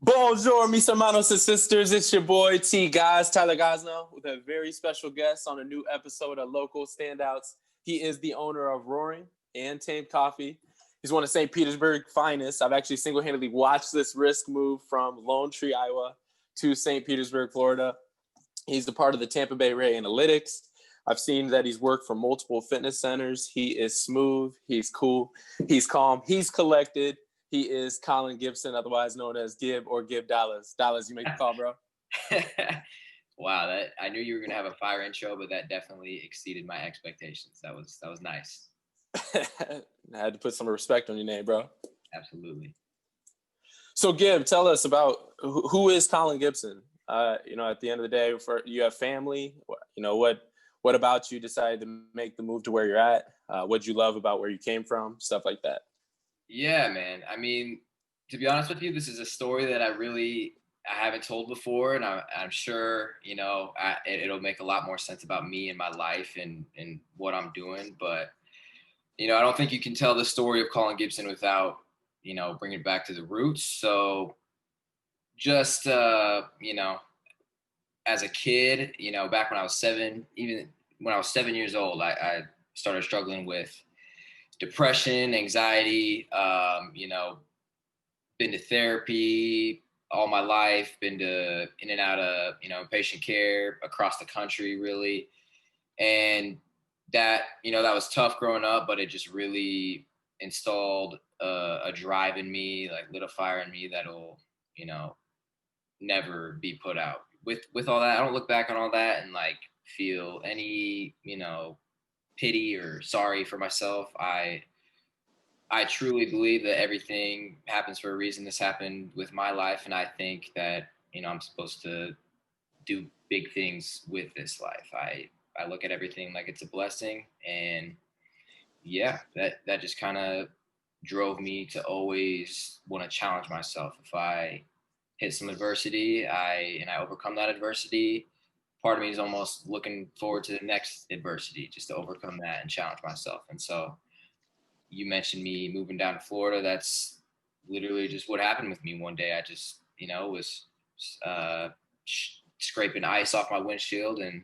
Bonjour, mis hermanos and sisters. It's your boy T. Guys, Tyler Gosno, with a very special guest on a new episode of Local Standouts. He is the owner of Roaring and Tamed Coffee. He's one of St. Petersburg's finest. I've actually single-handedly watched this risk move from Lone Tree, Iowa to St. Petersburg, Florida. He's the part of the Tampa Bay Ray Analytics. I've seen that he's worked for multiple fitness centers. He is smooth. He's cool. He's calm. He's collected. He is Colin Gibson, otherwise known as Gib or Gib Dallas. Dallas, you make the call, bro. Wow, that I knew you were gonna have a fire intro, but that definitely exceeded my expectations. That was nice. I had to put some respect on your name, bro. Absolutely. So, Gib, tell us about who is Colin Gibson. At the end of the day, you have family. What about you decided to make the move to where you're at? What'd you love about where you came from? Stuff like that. Yeah, man. I mean, to be honest with you, this is a story that I haven't told before, and I'm sure it'll make a lot more sense about me and my life and what I'm doing. But I don't think you can tell the story of Colin Gibson without bringing it back to the roots. So just as a kid, back when I was 7, even when I was 7 years old, I started struggling with depression, anxiety, been to therapy all my life, been to in and out of, patient care across the country, really. And that was tough growing up, but it just really installed a drive in me, like lit a fire in me that'll, never be put out. With all that, I don't look back on all that and like feel any, pity or sorry for myself. I truly believe that everything happens for a reason. This happened with my life, and I think that I'm supposed to do big things with this life. I look at everything like it's a blessing, and yeah, that just kind of drove me to always want to challenge myself. If I hit some adversity, I overcome that adversity, part of me is almost looking forward to the next adversity just to overcome that and challenge myself. And so you mentioned me moving down to Florida. That's literally just what happened with me one day. I just, was scraping ice off my windshield. And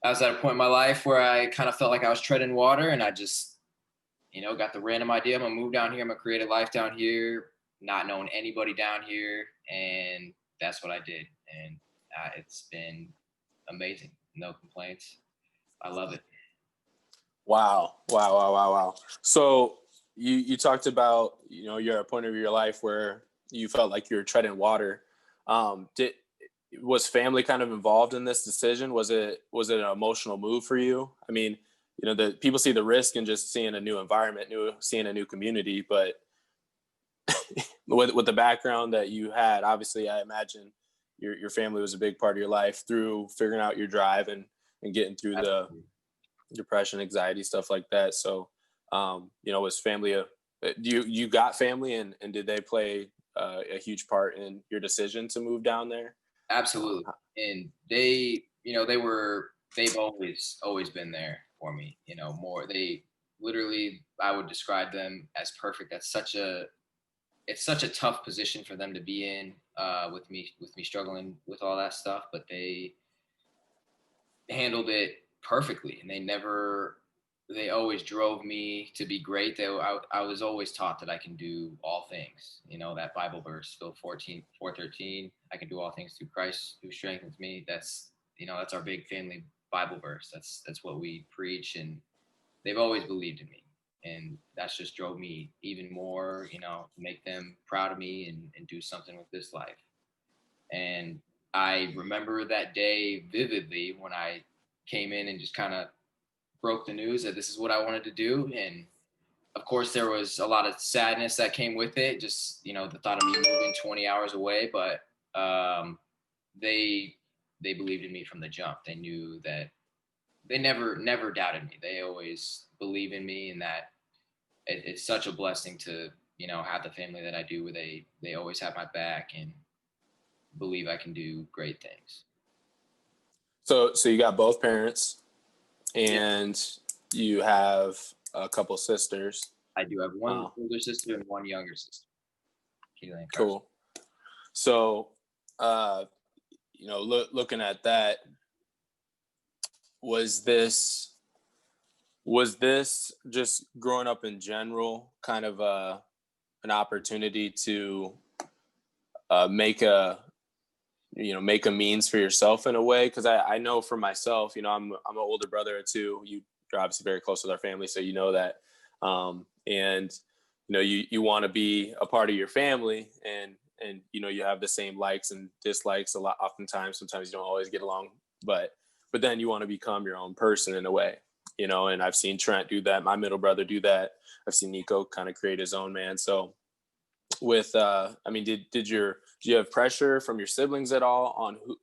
I was at a point in my life where I kind of felt like I was treading water, and I just, got the random idea. I'm going to move down here. I'm going to create a life down here, not knowing anybody down here. And that's what I did. And it's been amazing. No complaints. I love it. Wow. So you talked about, you're at a point of your life where you felt like you were treading water. Was family kind of involved in this decision? Was it an emotional move for you? I mean, the people see the risk in just seeing a new environment, seeing a new community, but with the background that you had, obviously, I imagine your family was a big part of your life through figuring out your drive and getting through the depression, anxiety, stuff like that. So, was family you got family, and did they play a huge part in your decision to move down there? Absolutely. And they've always been there for me, they literally, I would describe them as perfect. It's such a tough position for them to be in, with me struggling with all that stuff, but they handled it perfectly. And they always drove me to be great. I was always taught that I can do all things, that Bible verse, Phil 4:13, I can do all things through Christ who strengthens me. That's our big family Bible verse. That's what we preach. And they've always believed in me. And that's just drove me even more, to make them proud of me and do something with this life. And I remember that day vividly when I came in and just kind of broke the news that this is what I wanted to do. And of course, there was a lot of sadness that came with it, just, the thought of me moving 20 hours away. But they believed in me from the jump. They knew that they never doubted me. They always believe in me, and that it's such a blessing to have the family that I do, where they always have my back and believe I can do great things. So you got both parents, and you have a couple sisters. I do have one older sister and one younger sister. Cool. So, looking at that, was this just growing up in general kind of an opportunity to make a means for yourself in a way? Because I know for myself, I'm an older brother or two. You're obviously very close with our family, so you know that. And you want to be a part of your family, and you have the same likes and dislikes a lot. Oftentimes, sometimes you don't always get along, but then you want to become your own person in a way. And I've seen Trent do that, my middle brother do that. I've seen Nico kind of create his own, man. So with did you have pressure from your siblings at all on who,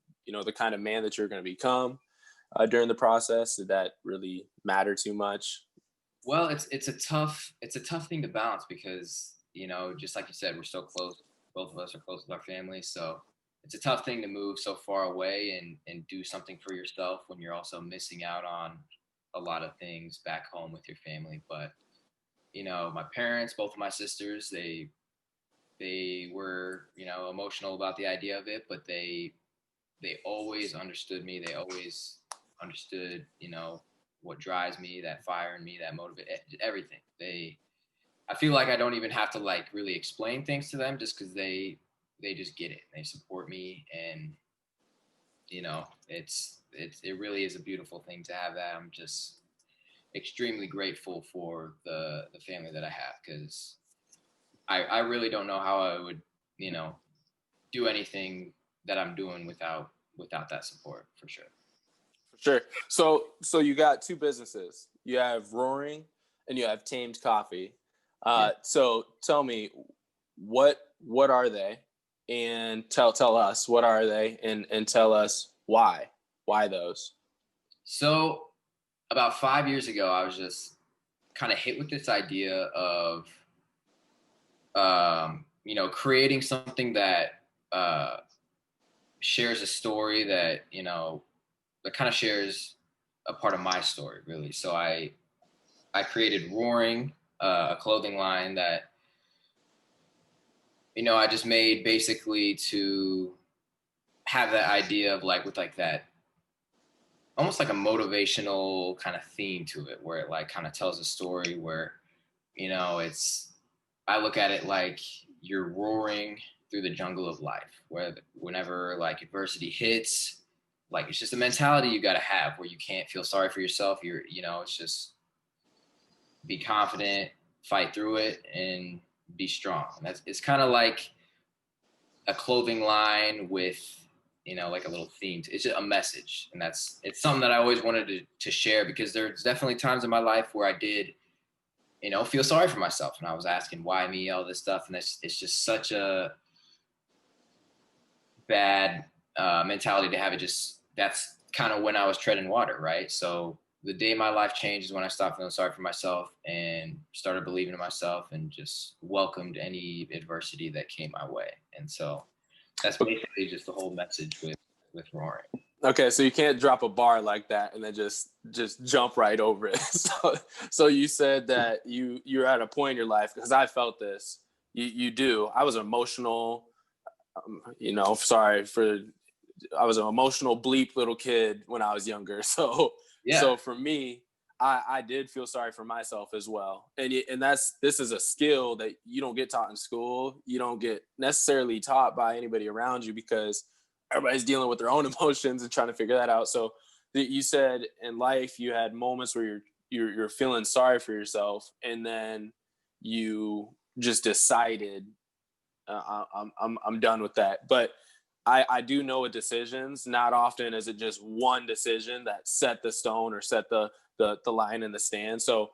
the kind of man that you're going to become during the process? Did that really matter too much? Well, it's a tough thing to balance because just like you said, we're so close. Both of us are close with our families, so it's a tough thing to move so far away and do something for yourself when you're also missing out on a lot of things back home with your family. But my parents, both of my sisters, they were emotional about the idea of it, but they always understood me. They always understood what drives me, that fire in me, that motivate everything. I feel like I don't even have to like really explain things to them just because they just get it. They support me, and it really is a beautiful thing to have that. I'm just extremely grateful for the family that I have, because I really don't know how I would you know do anything that I'm doing without that support, for sure. For sure. So you got two businesses. You have Roaring and you have Tamed Coffee. Yeah. So tell me, what are they? And tell us what are they, and tell us why those. So about 5 years ago, I was just kind of hit with this idea of creating something that shares a story that kind of shares a part of my story, really. So I created Roaring, a clothing line that I just made basically to have that idea of like with like that almost like a motivational kind of theme to it, where it like kind of tells a story where it's I look at it like you're roaring through the jungle of life, where whenever like adversity hits, like it's just a mentality you got to have where you can't feel sorry for yourself. It's just be confident, fight through it, and be strong. And it's kind of like a clothing line with like a little theme. It's just a message, and it's something that I always wanted to share, because there's definitely times in my life where I did feel sorry for myself, and I was asking why me, all this stuff, and it's just such a bad mentality to have. It just That's kind of when I was treading water, right? So the day my life changed is when I stopped feeling sorry for myself and started believing in myself and just welcomed any adversity that came my way. And so that's basically just the whole message with Roaring. Okay, so you can't drop a bar like that and then just jump right over it. So you said that you're at a point in your life, because I felt this. You do. I was emotional. Sorry for. I was an emotional bleep little kid when I was younger. So Yeah. so for me, I did feel sorry for myself as well. And this is a skill that you don't get taught in school. You don't get necessarily taught by anybody around you, because everybody's dealing with their own emotions and trying to figure that out. So you said in life you had moments where you're feeling sorry for yourself, and then you just decided I'm done with that. But I do know with decisions, not often is it just one decision that set the stone or set the line in the stand. So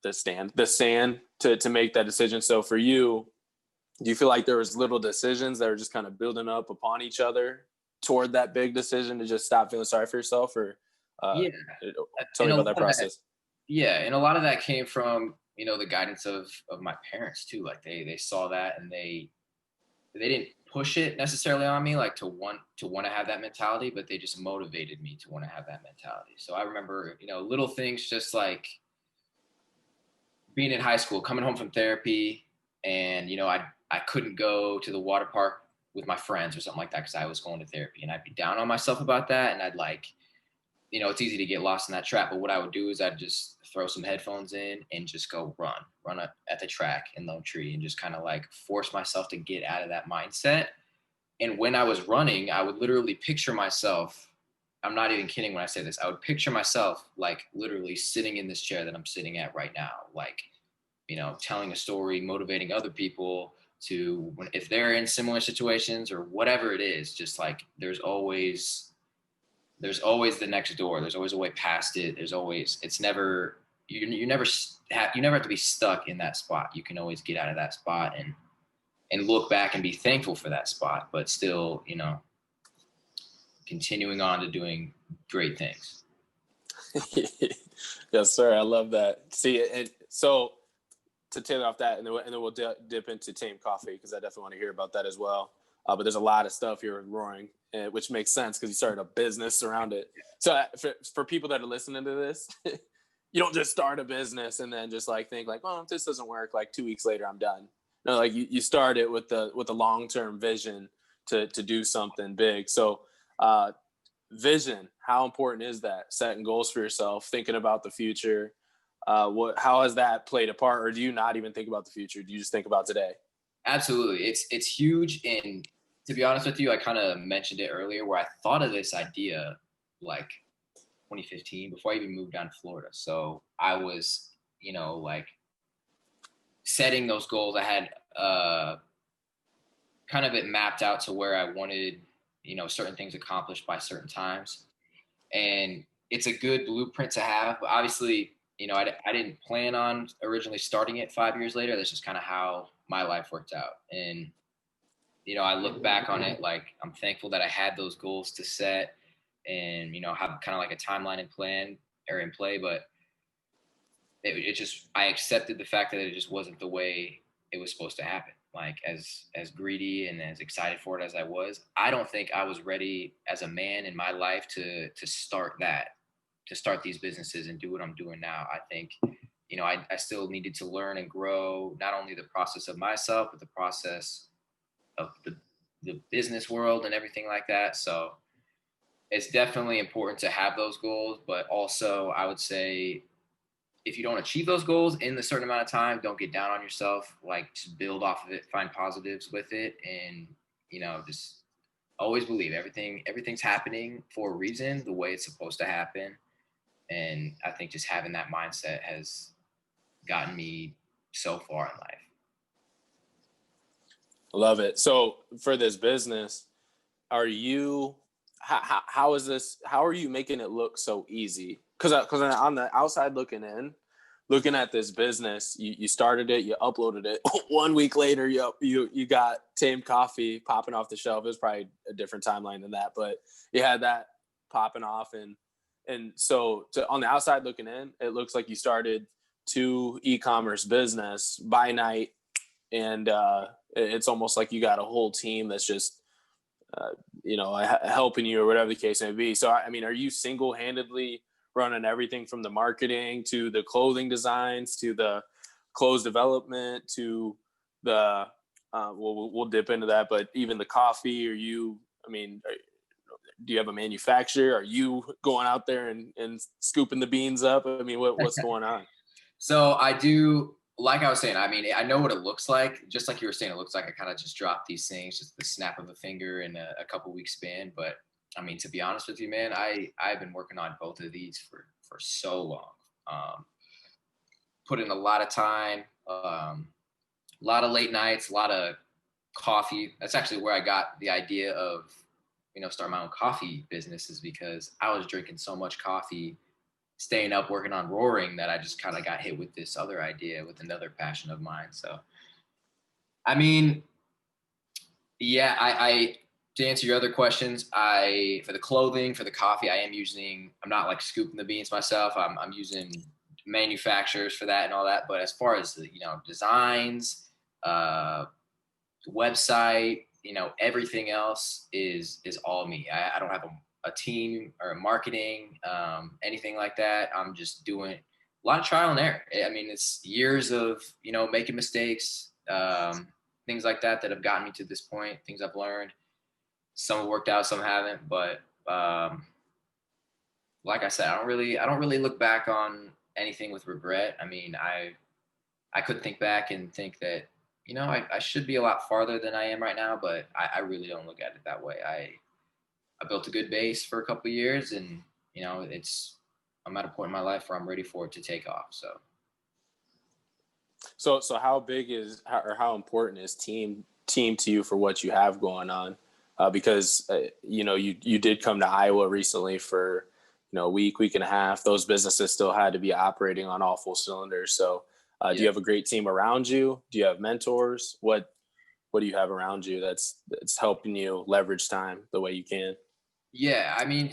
the sand to make that decision. So for you, do you feel like there was little decisions that are just kind of building up upon each other toward that big decision to just stop feeling sorry for yourself? Or Yeah. tell me about that process. Yeah, and a lot of that came from the guidance of my parents too. Like they saw that, and they didn't push it necessarily on me, like to want to have that mentality, but they just motivated me to want to have that mentality. So I remember little things, just like being in high school, coming home from therapy, and I couldn't go to the water park with my friends or something like that, because I was going to therapy, and I'd be down on myself about that. And I'd like, it's easy to get lost in that trap. But what I would do is I'd just throw some headphones in and just go run up at the track in Lone Tree, and just kind of like force myself to get out of that mindset. And when I was running, I would literally picture myself. I'm not even kidding when I say this. I would picture myself like literally sitting in this chair that I'm sitting at right now, like, telling a story, motivating other people to, if they're in similar situations or whatever it is, just like there's always the next door. There's always a way past it. It's never, you never have to be stuck in that spot. You can always get out of that spot and look back and be thankful for that spot, but still, continuing on to doing great things. Yes, sir. I love that. See, and so to tailor off that, and then we'll dip into Tamed Coffee, because I definitely want to hear about that as well. But there's a lot of stuff here in Roaring, which makes sense because you started a business around it. So for people that are listening to this, you don't just start a business and then just like think like, oh, if this doesn't work, like 2 weeks later, I'm done. No, like you start it with the long-term vision to do something big. So vision, how important is that? Setting goals for yourself, thinking about the future. How has that played a part, or do you not even think about the future? Do you just think about today? Absolutely. It's huge. And to be honest with you, I kind of mentioned it earlier where I thought of this idea like 2015 before I even moved down to Florida. So I was, like setting those goals. I had kind of it mapped out to where I wanted, certain things accomplished by certain times. And it's a good blueprint to have. But obviously, I didn't plan on originally starting it 5 years later. That's just kind of how my life worked out. And, I look back on it like I'm thankful that I had those goals to set and, have kind of like a timeline and plan or in play. But it just, I accepted the fact that it just wasn't the way it was supposed to happen. Like as greedy and as excited for it as I was, I don't think I was ready as a man in my life to start these businesses and do what I'm doing now. I think, I still needed to learn and grow, not only the process of myself, but the process of the business world and everything like that. So it's definitely important to have those goals, but also I would say if you don't achieve those goals in a certain amount of time, don't get down on yourself. Like just build off of it, find positives with it, and just always believe everything's happening for a reason, the way it's supposed to happen. And I think just having that mindset has gotten me so far in life. Love it. So for this business, are you how is this, how are you making it look so easy? Because on the outside looking at this business, you started it, you uploaded it. 1 week later, you got Tamed Coffee popping off the shelf. It was probably a different timeline than that, but you had that popping off, and so on the outside looking in, it looks like you started 2 e-commerce business by night, and it's almost like you got a whole team that's just helping you or whatever the case may be. So I mean, are you single-handedly running everything from the marketing to the clothing designs to the clothes development to the we'll dip into that, but even the coffee? Do you have a manufacturer? Are you going out there and scooping the beans up? I mean, what's going on? So I do, like I was saying, I mean, I know what it looks like. Just like you were saying, it looks like I kind of just dropped these things, just the snap of a finger in a couple weeks span. But I mean, to be honest with you, man, I've been working on both of these for so long. Put in a lot of time, a lot of late nights, a lot of coffee. That's actually where I got the idea of, start my own coffee business, is because I was drinking so much coffee, staying up working on Roaring, that I just kind of got hit with this other idea with another passion of mine. So, I mean, yeah, I to answer your other questions, for the clothing, for the coffee, I'm not like scooping the beans myself. I'm using manufacturers for that and all that. But as far as designs, website, everything else is all me. I don't have a team or a marketing, anything like that. I'm just doing a lot of trial and error. I mean, it's years of, making mistakes, things like that have gotten me to this point, things I've learned. Some have worked out, some haven't, but like I said, I don't really look back on anything with regret. I mean, I could think back and think that, I should be a lot farther than I am right now, but I really don't look at it that way. I built a good base for a couple of years, and I'm at a point in my life where I'm ready for it to take off. So how big or how important is team to you for what you have going on? Because you did come to Iowa recently for a week and a half. Those businesses still had to be operating on all full cylinders. So do you have a great team around you? Do you have mentors? What do you have around you that's helping you leverage time the way you can? Yeah, I mean,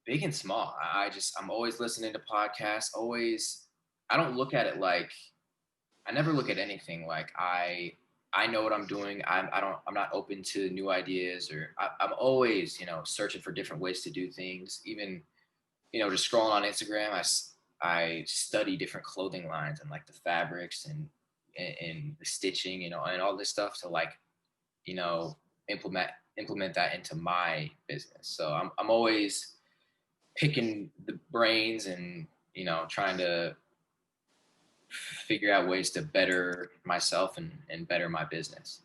big and small. I'm always listening to podcasts. Always, I don't look at it like I never look at anything like I know what I'm doing. I'm not open to new ideas, or I'm always searching for different ways to do things. Even just scrolling on Instagram, I study different clothing lines and like the fabrics and the stitching, and all this stuff to like you know implement that into my business. So I'm always picking the brains and trying to figure out ways to better myself and better my business.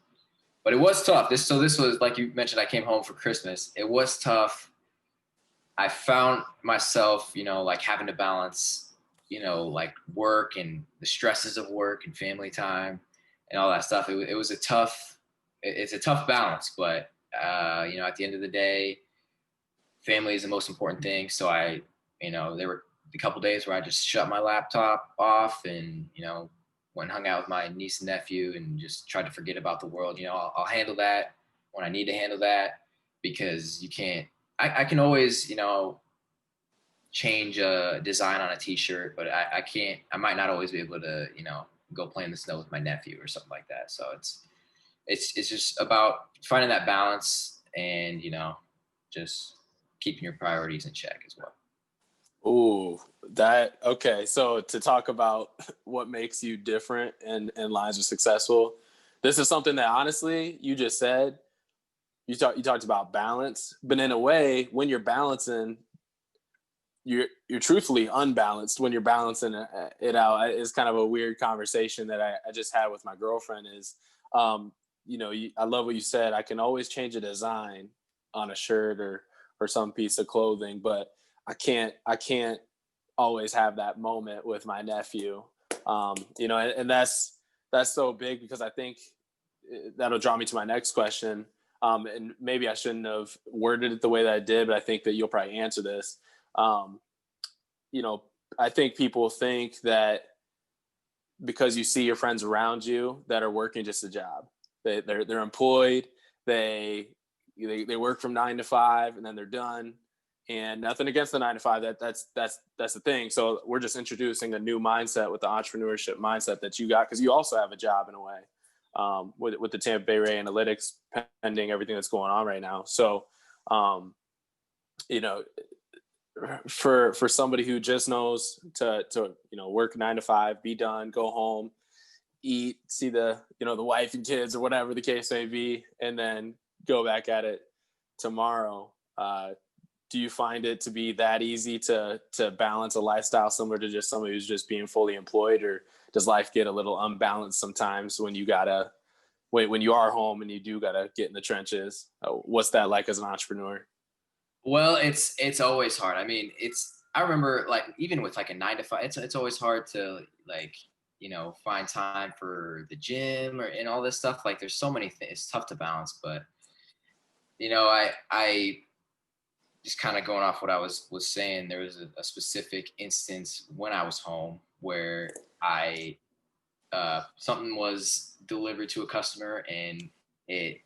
But it was tough. This was, like you mentioned, I came home for Christmas. It was tough. I found myself, like having to balance, like work and the stresses of work and family time and all that stuff. It was it's a tough balance, but at the end of the day, family is the most important thing. So there were a couple days where I just shut my laptop off and, went and hung out with my niece and nephew and just tried to forget about the world. I'll handle that when I need to handle that, because I can always, change a design on a t-shirt, but I might not always be able to, go play in the snow with my nephew or something like that. So it's just about finding that balance and, just keeping your priorities in check as well. Ooh, okay. So to talk about what makes you different and lines are successful, this is something that honestly you just said. You talked about balance, but in a way, when you're balancing, you're truthfully unbalanced when you're balancing it out. It's kind of a weird conversation that I just had with my girlfriend. Is I love what you said. I can always change a design on a shirt or some piece of clothing, but I can't always have that moment with my nephew. And that's so big, because I think that'll draw me to my next question. And maybe I shouldn't have worded it the way that I did, but I think that you'll probably answer this. I think people think that because you see your friends around you that are working just a job, they're employed, they work from 9 to 5 and then they're done. And nothing against the 9 to 5. That's the thing. So we're just introducing a new mindset with the entrepreneurship mindset that you got, because you also have a job in a way, with the Tampa Bay Ray Analytics, pending everything that's going on right now. So, for somebody who just knows to work 9 to 5, be done, go home, eat, see the wife and kids or whatever the case may be, and then go back at it tomorrow. Do you find it to be that easy to balance a lifestyle similar to just somebody who's just being fully employed, or does life get a little unbalanced sometimes when you are home and you do gotta get in the trenches? What's that like as an entrepreneur? Well, it's always hard. I mean, I remember, like, even with like a 9 to 5, it's always hard to, like, find time for the gym and all this stuff. Like, there's so many things. It's tough to balance, but I just kind of going off what I was saying. There was a specific instance when I was home where something was delivered to a customer, and it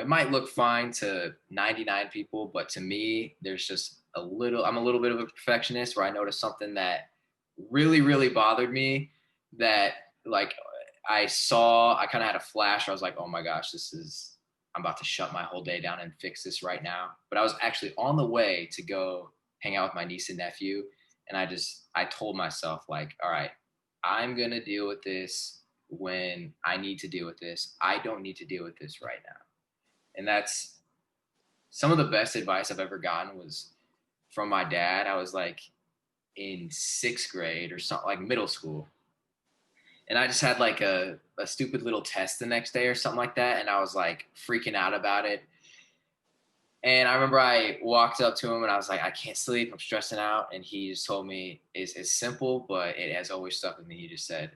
might look fine to 99 people, but to me, I'm a little bit of a perfectionist, where I noticed something that really, really bothered me, that, like, I kind of had a flash where I was like, oh my gosh, I'm about to shut my whole day down and fix this right now. But I was actually on the way to go hang out with my niece and nephew. And I told myself, like, all right, I'm going to deal with this when I need to deal with this. I don't need to deal with this right now. And that's some of the best advice I've ever gotten was from my dad. I was like in sixth grade or something, like middle school. And I just had like a stupid little test the next day or something like that. And I was like freaking out about it. And I remember I walked up to him and I was like, I can't sleep. I'm stressing out. And he just told me it's simple, but it has always stuck with me. He just said,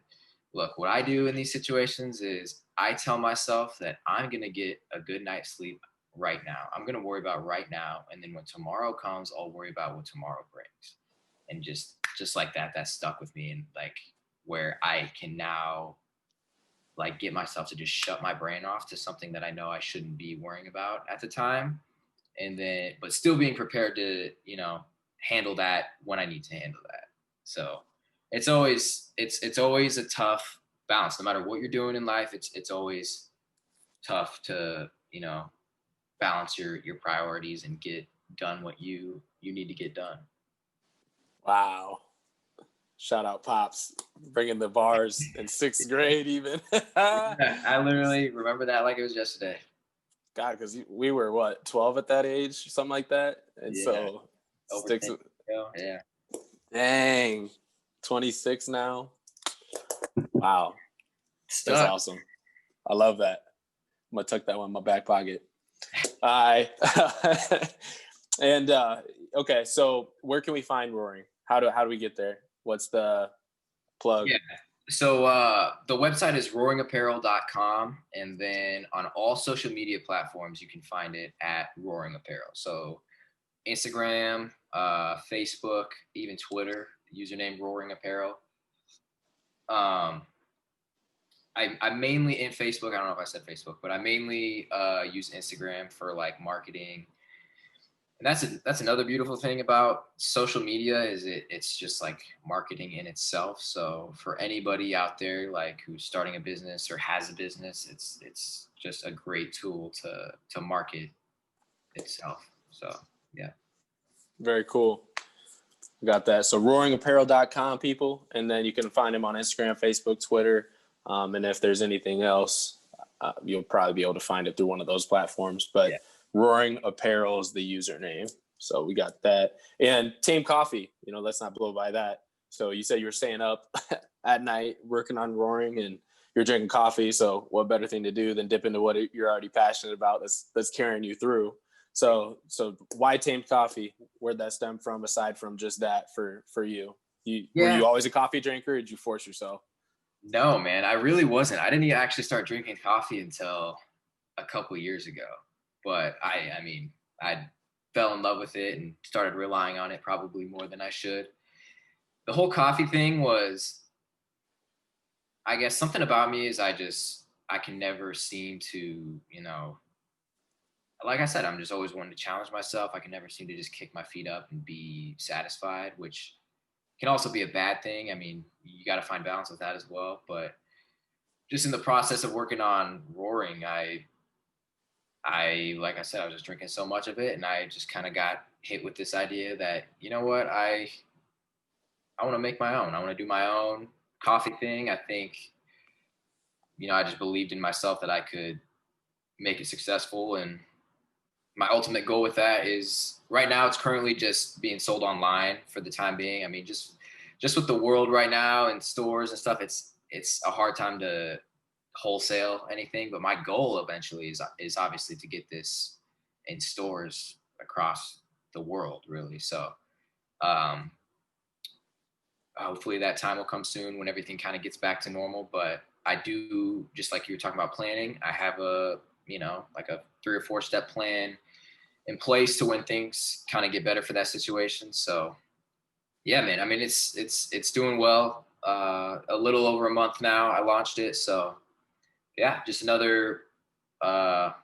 look, what I do in these situations is I tell myself that I'm going to get a good night's sleep right now. I'm going to worry about right now. And then when tomorrow comes, I'll worry about what tomorrow brings. And just like that, that stuck with me. And like where I can now like get myself to just shut my brain off to something that I know I shouldn't be worrying about at the time. And then, but still being prepared to, handle that when I need to handle that. So it's always a tough balance. No matter what you're doing in life, it's always tough to, balance your priorities and get done what you need to get done. Wow. Shout out Pops, bringing the bars in sixth grade even. I literally remember that like it was yesterday. God, because we were, 12 at that age, something like that? And so sticks. Yeah. Dang. 26 now. Wow. That's awesome. I love that. I'm going to tuck that one in my back pocket. All right. And, okay, so where can we find Roaring? How do we get there? What's the plug? Yeah. So the website is roaringapparel.com. And then on all social media platforms, you can find it at Roaring Apparel. So Instagram, Facebook, even Twitter, username Roaring Apparel. I'm mainly in Facebook. I don't know if I said Facebook, but I mainly use Instagram for like marketing. And that's another beautiful thing about social media is it's just like marketing in itself. So for anybody out there like who's starting a business or has a business, it's just a great tool to market itself. So yeah. Very cool. Got that. So roaringapparel.com, people. And then you can find him on Instagram, Facebook, Twitter. And if there's anything else, you'll probably be able to find it through one of those platforms. But yeah. Roaring Apparel is the username. So we got that. And Tamed Coffee, let's not blow by that. So you said you were staying up at night working on Roaring and you're drinking coffee. So what better thing to do than dip into what you're already passionate about that's carrying you through. So why Tamed Coffee? Where'd that stem from aside from just that for you? Were you always a coffee drinker or did you force yourself? No, man, I really wasn't. I didn't actually start drinking coffee until a couple years ago. But I fell in love with it and started relying on it probably more than I should. The whole coffee thing was, I guess something about me is I can never seem to, like I said, I'm just always wanting to challenge myself. I can never seem to just kick my feet up and be satisfied, which can also be a bad thing. I mean, you got to find balance with that as well. But just in the process of working on Roaring, I like I said, I was just drinking so much of it, and I just kind of got hit with this idea that, you know what, I want to make my own. I want to do my own coffee thing. I think, I just believed in myself that I could make it successful. And my ultimate goal with that is right now it's currently just being sold online for the time being. I mean, just with the world right now and stores and stuff, it's a hard time to wholesale anything, but my goal eventually is obviously to get this in stores across the world, really. So hopefully that time will come soon when everything kind of gets back to normal. But I do, just like you were talking about planning, I have a like a 3 or 4 step plan in place to when things kind of get better for that situation. So yeah, man, I mean, it's doing well. A little over a month now I launched it, so yeah, just another notch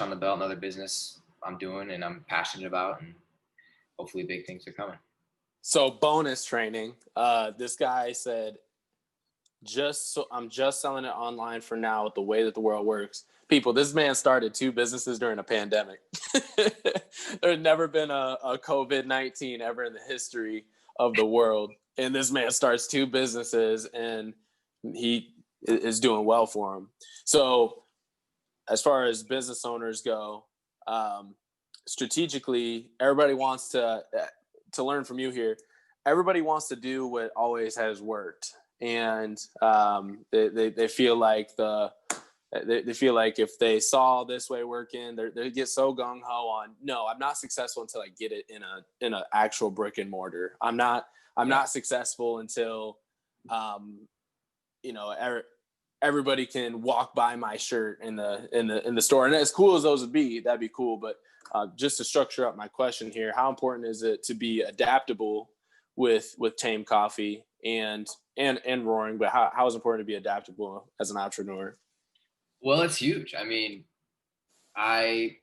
on the belt, another business I'm doing and I'm passionate about, and hopefully big things are coming. So bonus training. This guy said, I'm just selling it online for now with the way that the world works. People, this man started 2 businesses during a pandemic. There's never been a COVID-19 ever in the history of the world. And this man starts 2 businesses and he is doing well for him. So as far as business owners go, strategically, everybody wants to learn from you here. Everybody wants to do what always has worked, and they feel like they feel like if they saw this way working, they get so gung ho on, no, I'm not successful until I get it in a actual brick and mortar. I'm not successful until you know, everybody can walk by my shirt in the store. And as cool as those would be, that'd be cool. But just to structure up my question here, how important is it to be adaptable with Tamed Coffee and Roaring? But how is it important to be adaptable as an entrepreneur? Well, it's huge. I mean, I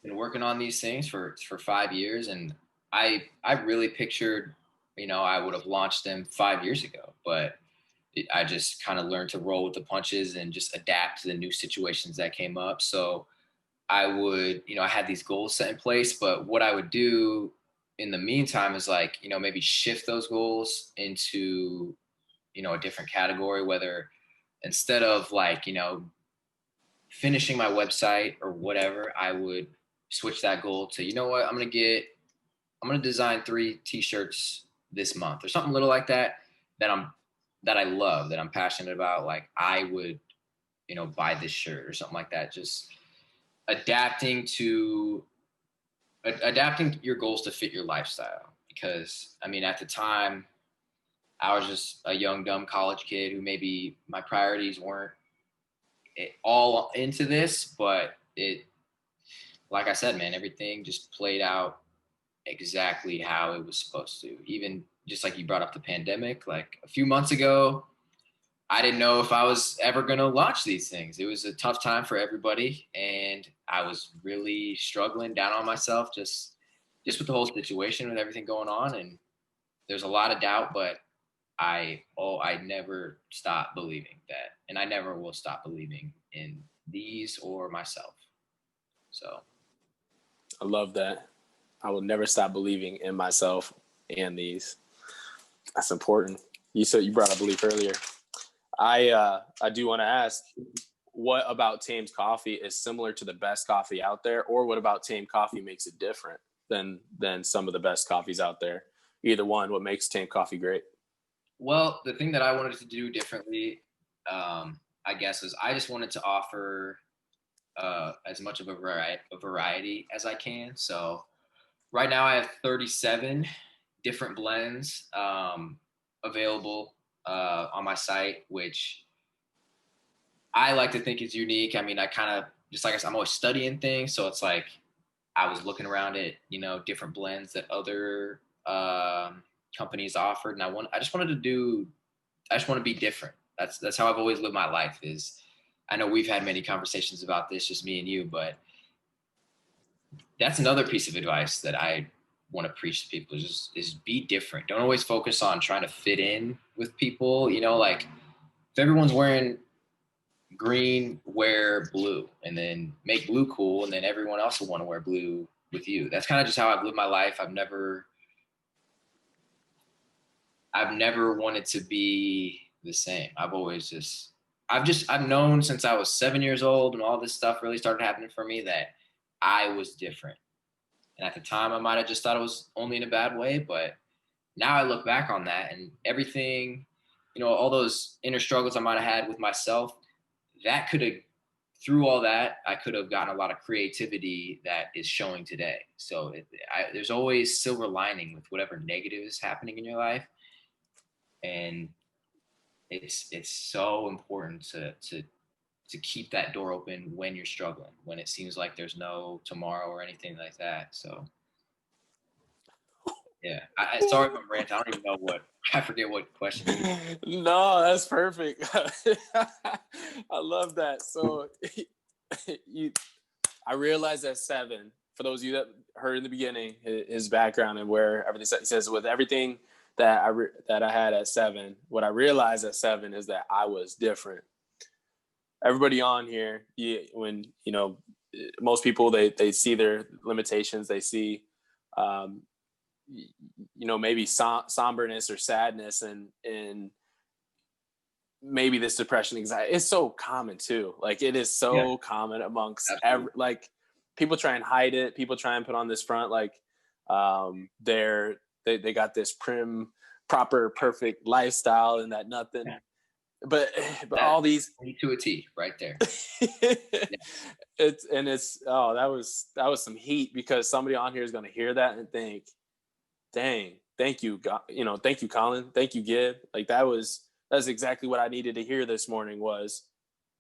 been working on these things for 5 years, and I really pictured, I would have launched them 5 years ago, but I just kind of learned to roll with the punches and just adapt to the new situations that came up. So I would, I had these goals set in place, but what I would do in the meantime is like, maybe shift those goals into, a different category, whether instead of like, finishing my website or whatever, I would switch that goal to, what, I'm going to design 3 t-shirts this month or something little like that, that I love, that I'm passionate about. Like I would, buy this shirt or something like that. Just adapting your goals to fit your lifestyle. Because I mean, at the time I was just a young, dumb college kid who maybe my priorities weren't all into this, but like I said, man, everything just played out exactly how it was supposed to. Even just like you brought up the pandemic, like a few months ago, I didn't know if I was ever going to launch these things. It was a tough time for everybody, and I was really struggling, down on myself, just with the whole situation, with everything going on. And there's a lot of doubt, but I never stopped believing that, and I never will stop believing in these or myself. So I love that. I will never stop believing in myself and these. That's important. You brought up belief earlier. I do want to ask, what about Tamed Coffee is similar to the best coffee out there, or what about Tamed Coffee makes it different than some of the best coffees out there? Either one, what makes Tamed Coffee great? Well, the thing that I wanted to do differently, I guess, is I just wanted to offer as much of a variety as I can. So right now I have 37 different blends available on my site, which I like to think is unique. I mean, I kind of, just like I said, I'm always studying things. So it's like I was looking around at, different blends that other companies offered. And I just want to be different. That's how I've always lived my life. Is I know we've had many conversations about this, just me and you, but that's another piece of advice that I want to preach to people is be different. Don't always focus on trying to fit in with people. Like if everyone's wearing green, wear blue, and then make blue cool, and then everyone else will want to wear blue with you. That's kind of just how I've lived my life. I've never wanted to be the same. I've known since I was 7 years old and all this stuff really started happening for me that I was different. And at the time I might have just thought it was only in a bad way, but now I look back on that and everything, all those inner struggles I might have had with myself, that could have, through all that, I could have gotten a lot of creativity that is showing today. So there's always silver lining with whatever negative is happening in your life. And it's so important to keep that door open when you're struggling, when it seems like there's no tomorrow or anything like that. So yeah, sorry if I'm ranting. I don't even know I forget what question. No, that's perfect. I love that. So I realized at 7, for those of you that heard in the beginning, his background and where everything, he says, with everything that I had at 7, what I realized at 7 is that I was different. Everybody on here, when most people they see their limitations, they see maybe somberness or sadness, and maybe this depression, anxiety, it's so common too. Like it is so common amongst like people try and hide it. People try and put on this front like they got this prim, proper, perfect lifestyle and that nothing. But all these to a T right there. That was some heat, because somebody on here is going to hear that and think, dang, thank you, thank you, Colin, thank you, Gib. Like that's exactly what I needed to hear this morning. Was,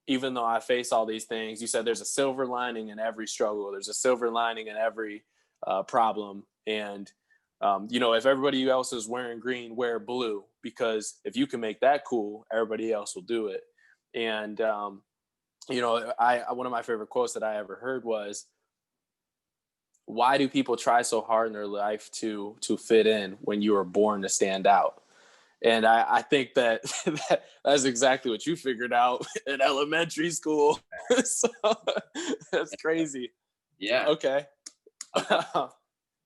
even though I face all these things, you said there's a silver lining in every struggle. There's a silver lining in every problem. And, if everybody else is wearing green, wear blue, because if you can make that cool, everybody else will do it. And, one of my favorite quotes that I ever heard was, why do people try so hard in their life to fit in when you were born to stand out? And I think that that's exactly what you figured out in elementary school. So that's crazy. Yeah. Okay.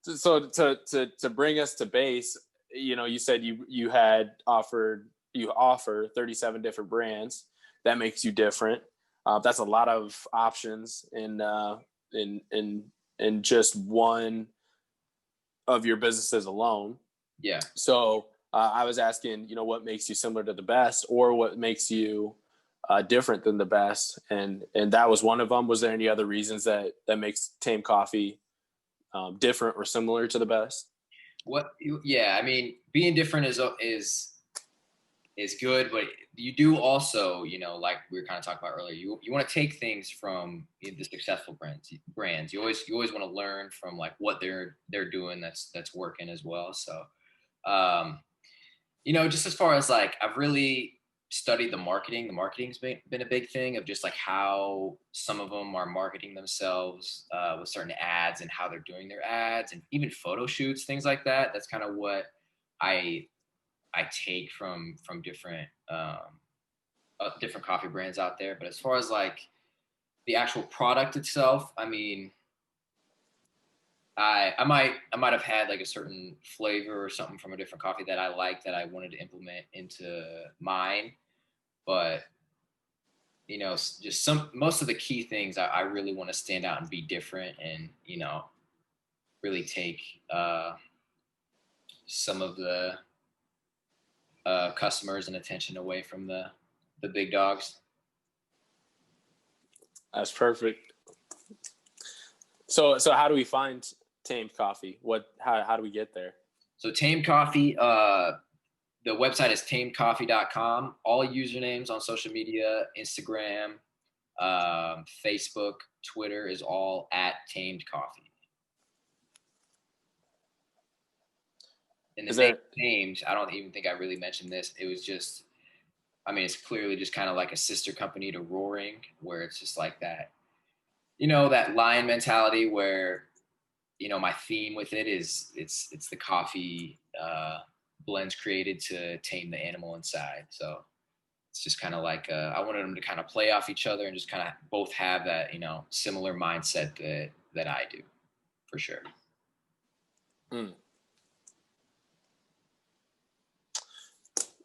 So to bring us to base, you said you offer 37 different brands. That makes you different. That's a lot of options in just one of your businesses alone. Yeah. So I was asking, what makes you similar to the best, or what makes you different than the best, and that was one of them. Was there any other reasons that makes Tamed Coffee different or similar to the best? Yeah, I mean, being different is good, but you do also, like we were kind of talking about earlier, you want to take things from the successful brands. You always want to learn from like what they're doing that's working as well. So, just as far as like, I've really studied the marketing. The marketing's been a big thing of just like how some of them are marketing themselves with certain ads and how they're doing their ads, and even photo shoots, things like that. That's kind of what I take from different different coffee brands out there. But as far as like the actual product itself, I mean, I might have had like a certain flavor or something from a different coffee that I like that I wanted to implement into mine, but just most of the key things I really want to stand out and be different, and really take some of the customers and attention away from the big dogs. That's perfect. So how do we find Tamed Coffee? How do we get there? So Tamed Coffee, the website is tamedcoffee.com. All usernames on social media, Instagram, Facebook, Twitter is all at Tamed Coffee. And the name Tamed, I don't even think I really mentioned this. It was just, I mean, it's clearly just kind of like a sister company to Roaring, where it's just like that, that lion mentality where, my theme with it is it's the coffee blends created to tame the animal inside. So it's just kind of like I wanted them to kind of play off each other and just kind of both have that, similar mindset that I do, for sure. Mm.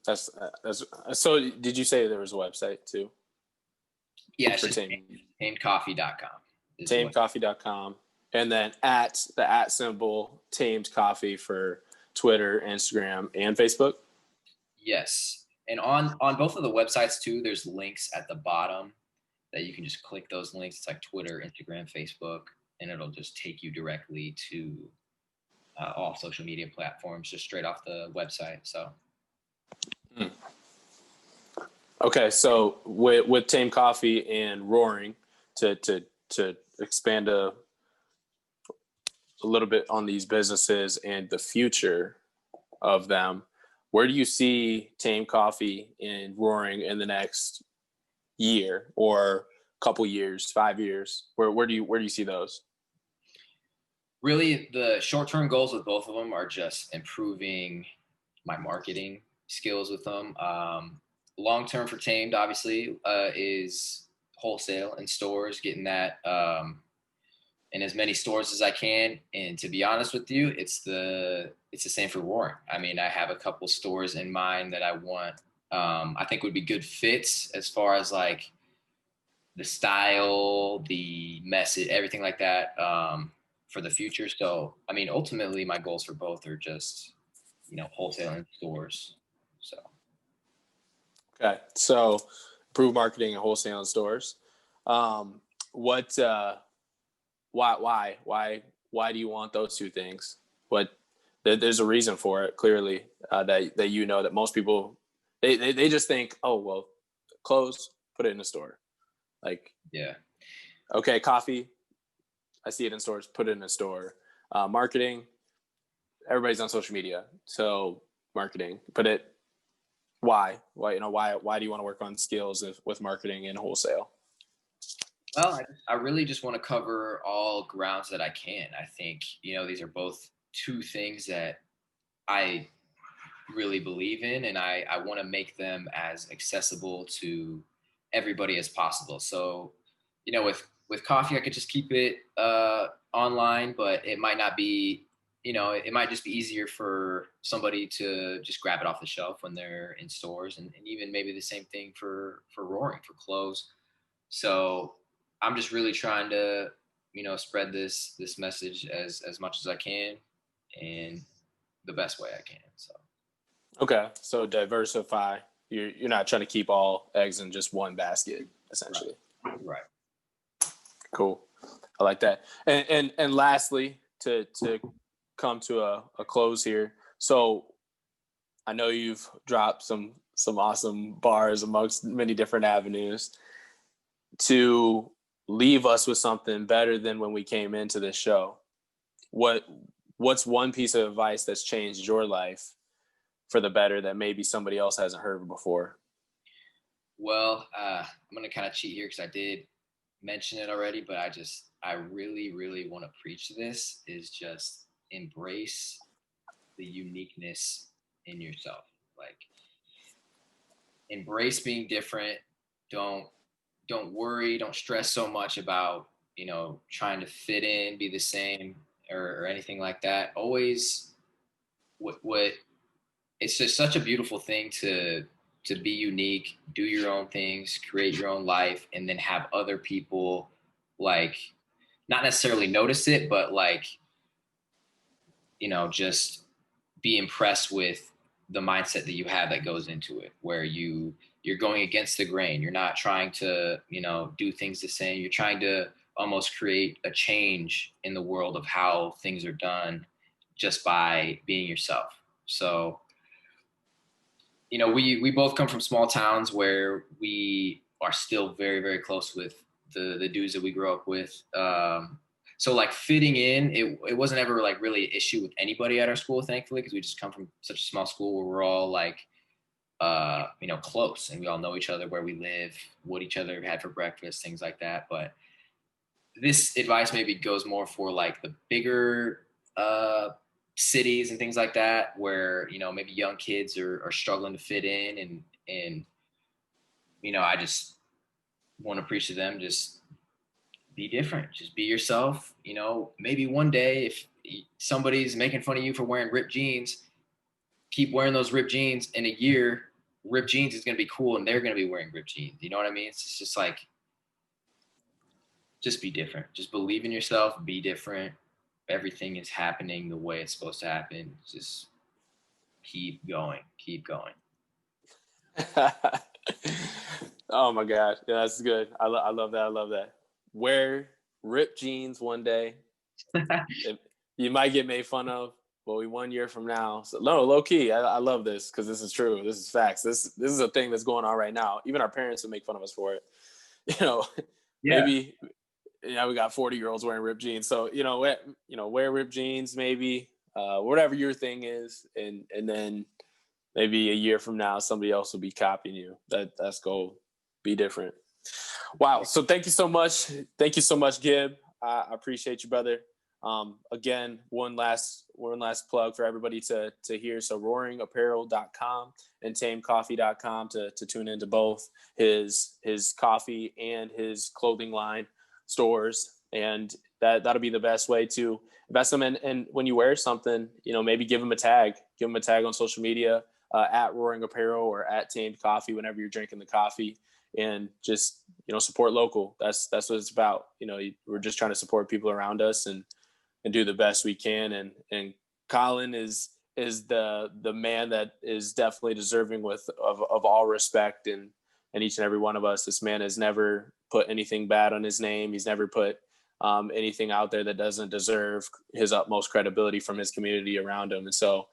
That's so. Did you say there was a website too? Yeah, it's just tamedcoffee.com. Tamedcoffee.com. And then the @ symbol Tamed Coffee for Twitter, Instagram, and Facebook. Yes. And on both of the websites too, there's links at the bottom that you can just click those links. It's like Twitter, Instagram, Facebook, and it'll just take you directly to all social media platforms just straight off the website. So. Okay, so with Tamed Coffee and Roaring, to expand a little bit on these businesses and the future of them, where do you see Tamed Coffee and Roaring in the next year or couple years, 5 years? Where do you see those? Really, the short-term goals with both of them are just improving my marketing skills with them. Long-term for Tamed, obviously, is wholesale in stores, getting that in as many stores as I can. And to be honest with you, it's the it's the same for Roaring. I mean, I have a couple stores in mind that I want, I think would be good fits as far as like the style, the message, everything like that, for the future. So, I mean, ultimately my goals for both are just, wholesale and stores. So, Okay, so improve marketing and wholesale in stores. What? Why do you want those two things? What? There's a reason for it. Clearly, that that most people they just think, oh well, clothes, put it in a store. Like, yeah. okay, coffee, I see it in stores, put it in a store. Marketing, everybody's on social media, so marketing, put it. Why do you want to work on skills with marketing and wholesale? Well, I really just want to cover all grounds that I can. I think, these are both two things that I really believe in, and I want to make them as accessible to everybody as possible. So, with coffee, I could just keep it online, but it might not be, it might just be easier for somebody to just grab it off the shelf when they're in stores, and even maybe the same thing for Roaring, for clothes. So I'm just really trying to, spread this message as much as I can, and the best way I can. So. Okay, so diversify. You're not trying to keep all eggs in just one basket, essentially. Right. Cool. I like that. And lastly, to come to a close here. So I know you've dropped some awesome bars amongst many different avenues. To leave us with something better than when we came into this show, what's one piece of advice that's changed your life for the better that maybe somebody else hasn't heard before? Well, I'm gonna kind of cheat here because I did mention it already, but I really, really want to preach this is just embrace the uniqueness in yourself. Like, embrace being different. Don't don't worry, don't stress so much about, trying to fit in, be the same, or anything like that. Always, what it's just such a beautiful thing to be unique, do your own things, create your own life, and then have other people, like, not necessarily notice it, but like, just be impressed with the mindset that you have that goes into it, where you're going against the grain. You're not trying to, do things the same. You're trying to almost create a change in the world of how things are done just by being yourself. So, we both come from small towns where we are still very, very close with the dudes that we grew up with. So like fitting in, it wasn't ever like really an issue with anybody at our school, thankfully, because we just come from such a small school where we're all like, close, and we all know each other, where we live, what each other had for breakfast, things like that. But this advice maybe goes more for like the bigger cities and things like that, where maybe young kids are struggling to fit in, and I just want to preach to them, just be different, just be yourself. Maybe one day if somebody's making fun of you for wearing ripped jeans, keep wearing those ripped jeans. In a year, ripped jeans is going to be cool, and they're going to be wearing ripped jeans. You know what I mean? It's just like, just be different. Just believe in yourself. Be different. Everything is happening the way it's supposed to happen. Just keep going. Keep going. Oh my God. Yeah, that's good. I love that. I love that. Wear ripped jeans one day. You might get made fun of, but we 1 year from now. So no, low key. I love this because this is true. This is facts. This is a thing that's going on right now. Even our parents would make fun of us for it. Yeah. Maybe we got 40-year-olds wearing ripped jeans. So wear ripped jeans maybe, whatever your thing is, and then maybe a year from now somebody else will be copying you. That's gold. Be different. Wow. So thank you so much. Thank you so much, Gib. I appreciate you, brother. Again, one last plug for everybody to hear. So roaringapparel.com and tamecoffee.com to tune into both his coffee and his clothing line stores. and that'll be the best way to invest them in. And when you wear something, maybe give them a tag on social media, at Roaring Apparel or at Tamed Coffee, whenever you're drinking the coffee, and just, support local. That's what it's about. We're just trying to support people around us and do the best we can. And Colin is the man that is definitely deserving of all respect, and each and every one of us. This man has never put anything bad on his name. He's never put anything out there that doesn't deserve his utmost credibility from his community around him. And so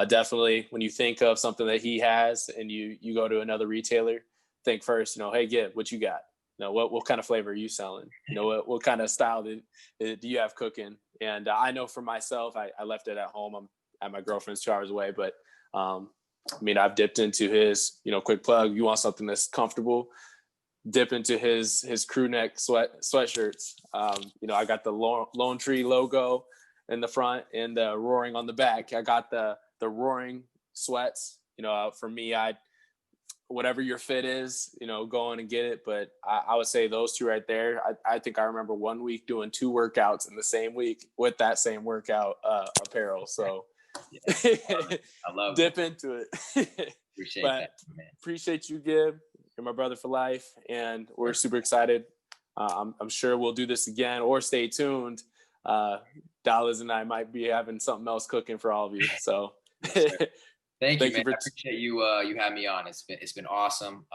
definitely, when you think of something that he has and you go to another retailer, think first, hey, Gib, what you got? What kind of flavor are you selling? What kind of style do you have cooking? And I know for myself, I left it at home. I'm at my girlfriend's 2 hours away, but I've dipped into his, quick plug. You want something that's comfortable, dip into his crew neck sweatshirts. I got the Lone Tree logo in the front and the Roaring on the back. I got the Roaring sweats. For me, whatever your fit is, go in and get it. But I would say those two right there. I think I remember 1 week doing 2 workouts in the same week with that same workout apparel. So yeah, I love dip into it. Appreciate that, man. Appreciate you, Gib. You're my brother for life, and we're super excited. I'm sure we'll do this again, or stay tuned. Dallas and I might be having something else cooking for all of you. So thank you, man. I appreciate you having me on. It's been awesome.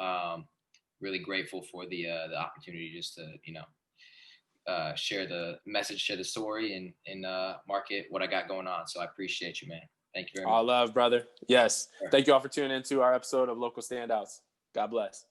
Really grateful for the opportunity just to share the message, share the story, and market what I got going on. So I appreciate you, man. Thank you very much. All love, brother. Yes. Sure. Thank you all for tuning into our episode of Local Standouts. God bless.